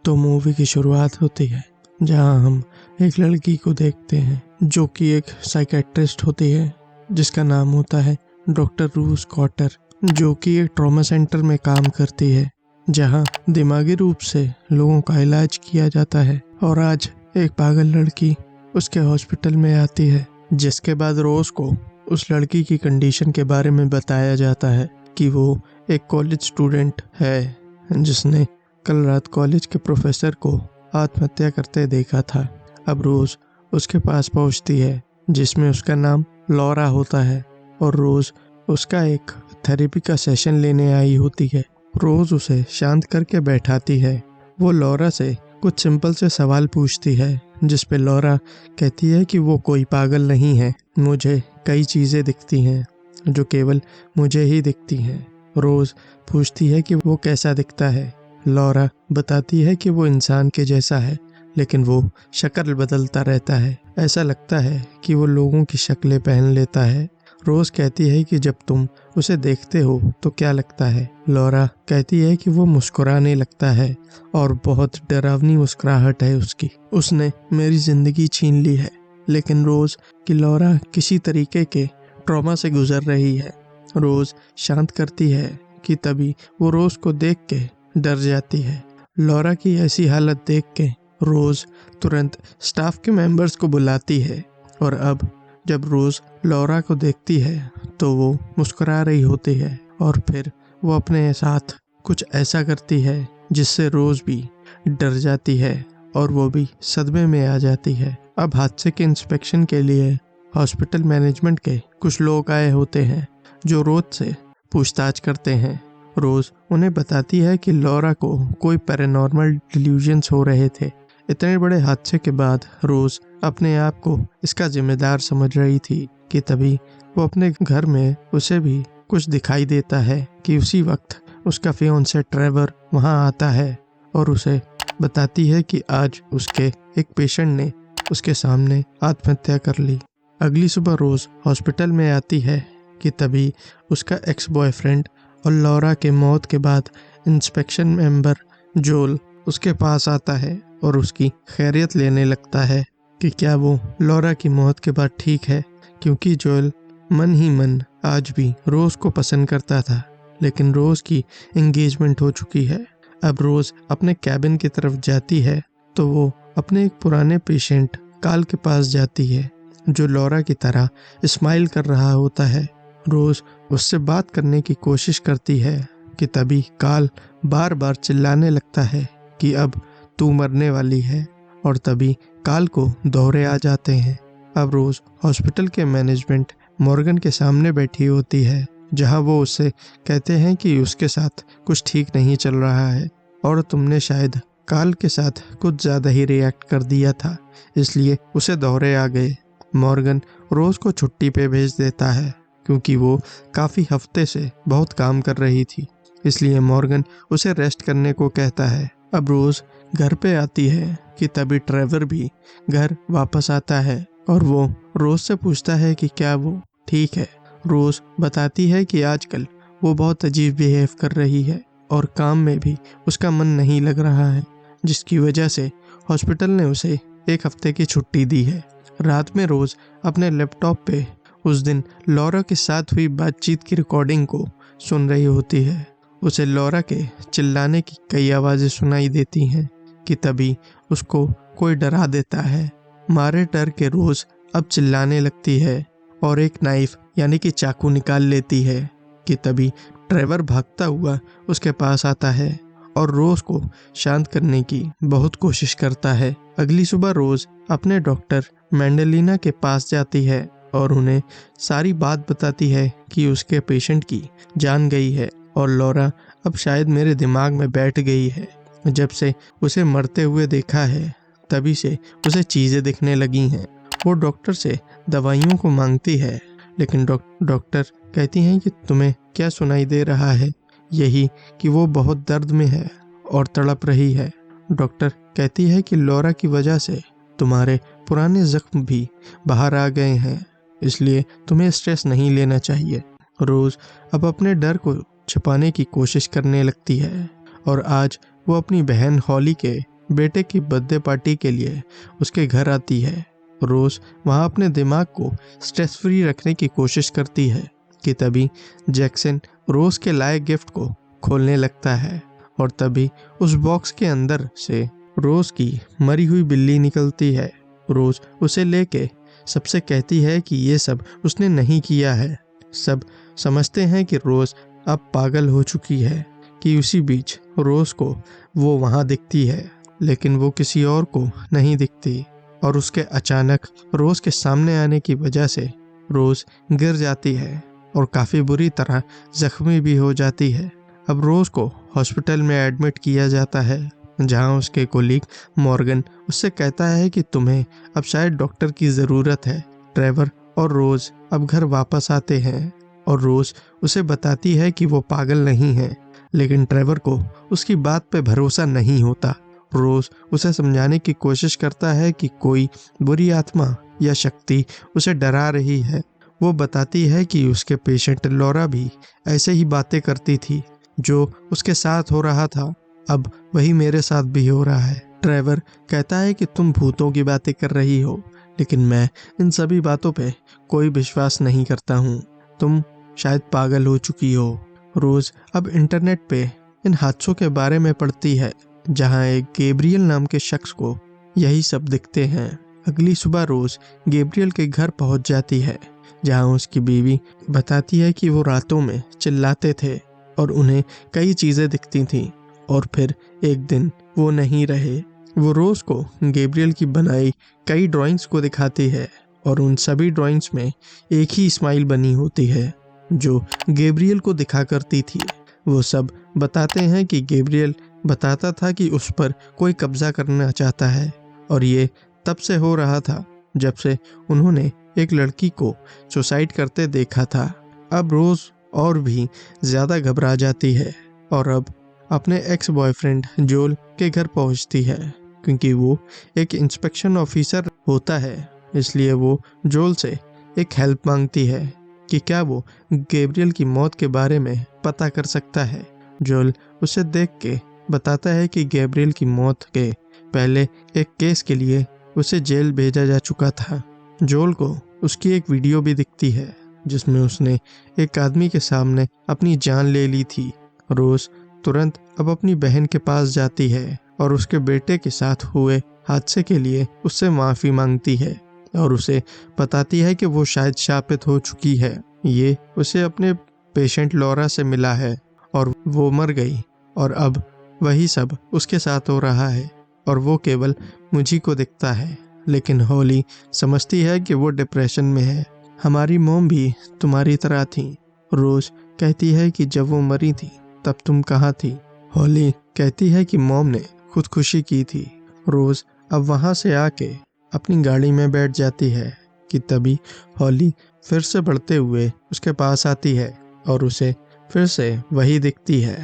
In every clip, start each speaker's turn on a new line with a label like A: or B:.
A: तो मूवी की शुरुआत होती है जहां हम एक लड़की को देखते हैं जो कि एक साइकेट्रिस्ट होती है जिसका नाम होता है डॉक्टर रूस कॉटर, जो कि एक ट्रॉमा सेंटर में काम करती है जहां दिमागी रूप से लोगों का इलाज किया जाता है। और आज एक पागल लड़की उसके हॉस्पिटल में आती है, जिसके बाद रोज को उस लड़की की कंडीशन के बारे में बताया जाता है कि वो एक कॉलेज स्टूडेंट है जिसने कल रात कॉलेज के प्रोफेसर को आत्महत्या करते देखा था। अब रोज उसके पास पहुंचती है जिसमें उसका नाम लॉरा होता है और रोज उसका एक थेरेपी का सेशन लेने आई होती है। रोज उसे शांत करके बैठाती है। वो लॉरा से कुछ सिंपल से सवाल पूछती है जिस पे लॉरा कहती है कि वो कोई पागल नहीं है, मुझे कई चीजें दिखती हैं जो केवल मुझे ही दिखती हैं। रोज पूछती है कि वो कैसा दिखता है। लॉरा बताती है कि वो इंसान के जैसा है, लेकिन वो शक्ल बदलता रहता है। ऐसा लगता है कि वो लोगों की शक्लें पहन लेता है। रोज कहती है कि जब तुम उसे देखते हो तो क्या लगता है। लॉरा कहती है कि वो मुस्कुराने लगता है और बहुत डरावनी मुस्कुराहट है उसकी। उसने मेरी जिंदगी छीन ली है। लेकिन रोज की लॉरा किसी तरीके के ट्रॉमा से गुजर रही है। रोज शांत करती है कि तभी वो रोज को देख के डर जाती है। लॉरा की ऐसी हालत देख के रोज तुरंत स्टाफ के मेंबर्स को बुलाती है और अब जब रोज लॉरा को देखती है तो वो मुस्कुरा रही होती है और फिर वो अपने साथ कुछ ऐसा करती है जिससे रोज भी डर जाती है और वो भी सदमे में आ जाती है। अब हादसे के इंस्पेक्शन के लिए हॉस्पिटल मैनेजमेंट के कुछ लोग आए होते हैं जो रोज से पूछताछ करते हैं। रोज उन्हें बताती है कि लॉरा को कोई पैरानॉर्मल डिल्यूजन्स हो रहे थे। इतने बड़े हादसे के बाद रोज अपने आप को इसका जिम्मेदार समझ रही थी कि तभी वो अपने घर में उसे भी कुछ दिखाई देता है कि उसी वक्त उसका फियांसे ट्रेवर वहां आता है और उसे बताती है कि आज उसके एक पेशेंट ने उसके सामने आत्महत्या कर ली। अगली सुबह रोज हॉस्पिटल में आती है कि तभी उसका एक्स बॉयफ्रेंड और लॉरा के मौत के बाद इंस्पेक्शन मेंबर जोल उसके पास आता है और उसकी खैरियत लेने लगता है कि क्या वो लॉरा की मौत के बाद ठीक है, क्योंकि जोल मन ही मन आज भी रोज को पसंद करता था, लेकिन रोज की एंगेजमेंट हो चुकी है। अब रोज अपने कैबिन की तरफ जाती है तो वो अपने एक पुराने पेशेंट काल के पास जाती है जो लॉरा की तरह स्माइल कर रहा होता है। रोज उससे बात करने की कोशिश करती है कि तभी काल बार बार चिल्लाने लगता है कि अब तू मरने वाली है और तभी काल को दौरे आ जाते हैं। अब रोज हॉस्पिटल के मैनेजमेंट मॉर्गन के सामने बैठी होती है जहां वो उससे कहते हैं कि उसके साथ कुछ ठीक नहीं चल रहा है और तुमने शायद काल के साथ कुछ ज्यादा ही रिएक्ट कर दिया था, इसलिए उसे दौरे आ गए। मॉर्गन रोज को छुट्टी पे भेज देता है क्योंकि वो काफी हफ्ते से बहुत काम कर रही थी, इसलिए मॉर्गन उसे रेस्ट करने को कहता है। अब रोज घर पे आती है कि तभी ट्रेवर भी घर वापस आता है और वो रोज से पूछता है कि क्या वो ठीक है। रोज बताती है कि आजकल वो बहुत अजीब बिहेव कर रही है और काम में भी उसका मन नहीं लग रहा है, जिसकी वजह से हॉस्पिटल ने उसे एक हफ्ते की छुट्टी दी है। रात में रोज अपने लैपटॉप पे उस दिन लॉरा के साथ हुई बातचीत की रिकॉर्डिंग को सुन रही होती है। उसे लॉरा के चिल्लाने की कई आवाजें सुनाई देती हैं कि तभी उसको कोई डरा देता है। मारे डर के रोज अब चिल्लाने लगती है और एक नाइफ यानी कि चाकू निकाल लेती है कि तभी ट्रेवर भागता हुआ उसके पास आता है और रोज को शांत करने की बहुत कोशिश करता है। अगली सुबह रोज अपने डॉक्टर मैंडेलिना के पास जाती है और उन्हें सारी बात बताती है कि उसके पेशेंट की जान गई है और लॉरा अब शायद मेरे दिमाग में बैठ गई है। जब से उसे मरते हुए देखा है तभी से उसे चीजें दिखने लगी हैं। वो डॉक्टर से दवाइयों को मांगती है, लेकिन डॉक्टर कहती हैं कि तुम्हें क्या सुनाई दे रहा है, यही कि वो बहुत दर्द में है और तड़प रही है। डॉक्टर कहती है कि लॉरा की वजह से तुम्हारे पुराने जख्म भी बाहर आ गए हैं, इसलिए तुम्हें स्ट्रेस नहीं लेना चाहिए। रोज अब अपने डर को छिपाने की कोशिश करने लगती है और आज वो अपनी बहन हॉली के बेटे की बर्थडे पार्टी के लिए उसके घर आती है। रोज वहाँ अपने दिमाग को स्ट्रेस फ्री रखने की कोशिश करती है कि तभी जैक्सन रोज के लाए गिफ्ट को खोलने लगता है और तभी उस बॉक्स के अंदर से रोज की मरी हुई बिल्ली निकलती है। रोज उसे लेके सबसे कहती है कि ये सब उसने नहीं किया है। सब समझते हैं कि रोज अब पागल हो चुकी है कि उसी बीच रोज को वो वहाँ दिखती है, लेकिन वो किसी और को नहीं दिखती और उसके अचानक रोज के सामने आने की वजह से रोज गिर जाती है और काफी बुरी तरह जख्मी भी हो जाती है। अब रोज को हॉस्पिटल में एडमिट किया जाता है, जहां उसके कोलीग मॉर्गन उससे कहता है कि तुम्हें अब शायद डॉक्टर की ज़रूरत है। ट्रेवर और रोज अब घर वापस आते हैं और रोज उसे बताती है कि वो पागल नहीं है, लेकिन ट्रेवर को उसकी बात पे भरोसा नहीं होता। रोज उसे समझाने की कोशिश करता है कि कोई बुरी आत्मा या शक्ति उसे डरा रही है। वो बताती है कि उसके पेशेंट लॉरा भी ऐसे ही बातें करती थी। जो उसके साथ हो रहा था अब वही मेरे साथ भी हो रहा है। ट्रेवर कहता है कि तुम भूतों की बातें कर रही हो, लेकिन मैं इन सभी बातों पे कोई विश्वास नहीं करता हूँ। तुम शायद पागल हो चुकी हो। रोज अब इंटरनेट पे इन हादसों के बारे में पढ़ती है, जहाँ एक गैब्रियल नाम के शख्स को यही सब दिखते हैं। अगली सुबह रोज गैब्रियल के घर पहुंच जाती है, जहाँ उसकी बीवी बताती है कि वो रातों में चिल्लाते थे और उन्हें कई चीजें दिखती थीं और फिर एक दिन वो नहीं रहे। वो रोज को गैब्रियल की बनाई कई ड्राइंग्स को दिखाती है और उन सभी ड्राइंग्स में एक ही स्माइल बनी होती है जो गैब्रियल को दिखा करती थी। वो सब बताते हैं कि गैब्रियल बताता था कि उस पर कोई कब्जा करना चाहता है और ये तब से हो रहा था जब से उन्होंने एक लड़की को सुसाइड करते देखा था। अब रोज और भी ज्यादा घबरा जाती है और अब अपने एक्स बॉयफ्रेंड जोल के घर पहुंचती है, क्योंकि वो एक इंस्पेक्शन ऑफिसर होता है। इसलिए वो जोल से एक हेल्प मांगती है कि क्या वो गैब्रियल की मौत के बारे में पता कर सकता है। जोल उसे देख के बताता है कि गैब्रियल की मौत के पहले एक केस के लिए उसे जेल भेजा जा चुका था। जोल को उसकी एक वीडियो भी दिखती है जिसमें उसने एक आदमी के सामने अपनी जान ले ली थी। रोज तुरंत अब अपनी बहन के पास जाती है और उसके बेटे के साथ हुए हादसे के लिए उससे माफी मांगती है और उसे बताती है कि वो शायद शापित हो चुकी है। ये उसे अपने पेशेंट लॉरा से मिला है और वो मर गई और अब वही सब उसके साथ हो रहा है और वो केवल मुझी को दिखता है। लेकिन हॉली समझती है कि वो डिप्रेशन में है। हमारी मॉम भी तुम्हारी तरह थी। रोज कहती है कि जब वो मरी थी तब तुम कहाँ थी। हॉली कहती है कि मॉम ने खुदकुशी की थी। रोज अब वहाँ से आके अपनी गाड़ी में बैठ जाती है कि तभी हॉली फिर से बढ़ते हुए उसके पास आती है और उसे फिर से वही दिखती है।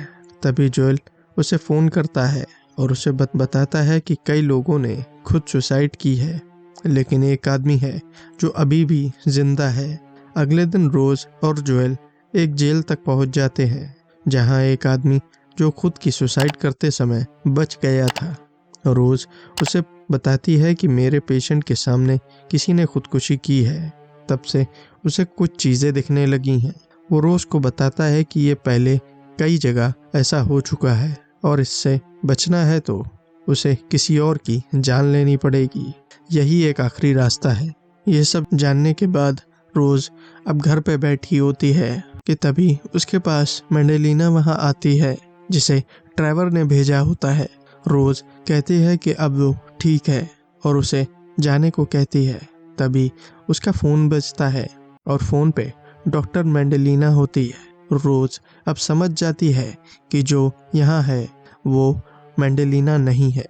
A: तभी जोएल उसे फ़ोन करता है और उसे बताता है कि कई लोगों ने खुद सुसाइड की है, लेकिन एक आदमी है जो अभी भी जिंदा है। अगले दिन रोज और जोएल एक जेल तक पहुंच जाते हैं, जहां एक आदमी जो खुद की सुसाइड करते समय बच गया था। रोज उसे बताती है कि मेरे पेशेंट के सामने किसी ने खुदकुशी की है। तब से उसे कुछ चीज़ें दिखने लगी हैं। वो रोज को बताता है कि ये पहले कई जगह ऐसा हो चुका है और इससे बचना है तो उसे किसी और की जान लेनी पड़ेगी। यही एक आखिरी रास्ता है। ये सब जानने के बाद रोज अब घर पे बैठी होती है कि तभी उसके पास मैंडेलिना वहाँ आती है, जिसे ट्रेवर ने भेजा होता है। रोज कहती है कि अब वो ठीक है और उसे जाने को कहती है। तभी उसका फ़ोन बजता है और फ़ोन पे डॉक्टर मैंडेलिना होती है। रोज अब समझ जाती है कि जो यहाँ है वो मैंडेलिना नहीं है।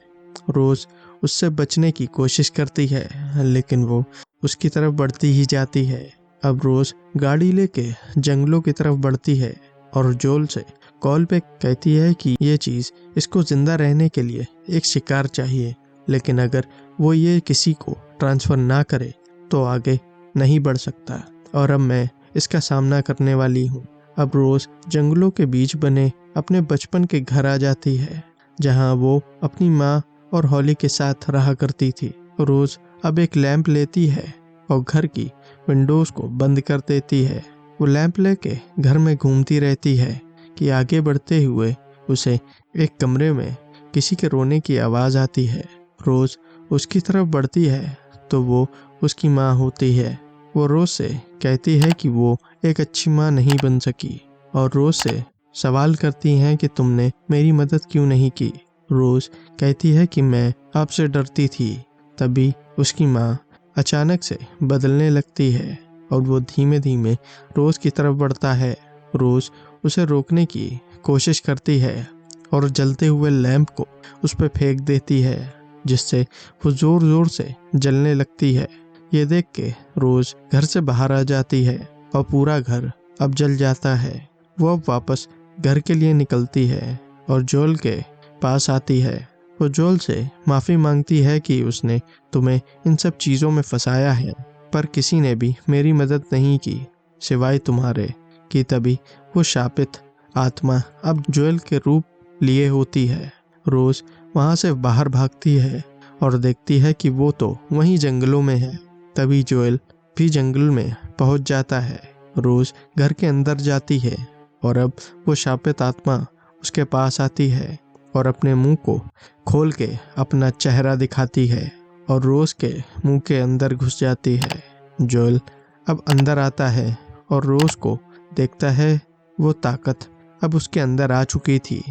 A: रोज उससे बचने की कोशिश करती है, लेकिन वो उसकी तरफ बढ़ती ही जाती है। अब रोज गाड़ी लेके जंगलों की तरफ बढ़ती है और जोल से कॉल पे कहती है कि ये चीज़ इसको जिंदा रहने के लिए एक शिकार चाहिए, लेकिन अगर वो ये किसी को ट्रांसफ़र ना करे तो आगे नहीं बढ़ सकता और अब मैं इसका सामना करने वाली हूँ। अब रोज जंगलों के बीच बने अपने बचपन के घर आ जाती है, जहाँ वो अपनी माँ और हॉली के साथ रहा करती थी। रोज अब एक लैंप लेती है और घर की विंडोज को बंद कर देती है। वो लैंप लेके घर में घूमती रहती है कि आगे बढ़ते हुए उसे एक कमरे में किसी के रोने की आवाज आती है। रोज उसकी तरफ बढ़ती है तो वो उसकी माँ होती है। वो रोज से कहती है कि वो एक अच्छी माँ नहीं बन सकी और रोज से सवाल करती हैं कि तुमने मेरी मदद क्यों नहीं की। रोज कहती है कि मैं आपसे डरती थी। तभी उसकी माँ अचानक से बदलने लगती है और वो धीमे धीमे रोज की तरफ बढ़ता है। रोज उसे रोकने की कोशिश करती है और जलते हुए लैंप को उस पर फेंक देती है, जिससे वो जोर जोर से जलने लगती है। ये देख के रोज घर से बाहर आ जाती है और पूरा घर अब जल जाता है। वो अब वापस घर के लिए निकलती है और जोल के पास आती है। वो जोल से माफी मांगती है कि उसने तुम्हें इन सब चीजों में फंसाया है, पर किसी ने भी मेरी मदद नहीं की सिवाय तुम्हारे कि तभी वो शापित आत्मा अब जोएल के रूप लिए होती है। रोज वहां से बाहर भागती है और देखती है कि वो तो वहीं जंगलों में है। तभी जोएल भी जंगल में पहुंच जाता है। रोज घर के अंदर जाती है और अब वो शापित आत्मा उसके पास आती है और अपने मुंह को खोल के अपना चेहरा दिखाती है और रोज के मुंह के अंदर घुस जाती है। जोएल अब अंदर आता है और रोज को देखता है। वो ताकत अब उसके अंदर आ चुकी थी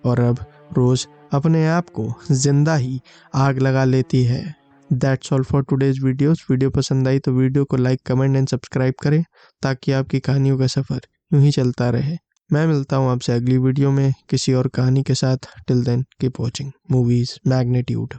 A: और अब रोज अपने आप को जिंदा ही आग लगा लेती है। That's all for today's videos. Video पसंद आई तो वीडियो को लाइक, कमेंट एंड सब्सक्राइब करें ताकि आपकी कहानियों का सफर यूं ही चलता रहे। मैं मिलता हूं आपसे अगली वीडियो में किसी और कहानी के साथ। Till then keep watching movies magnitude.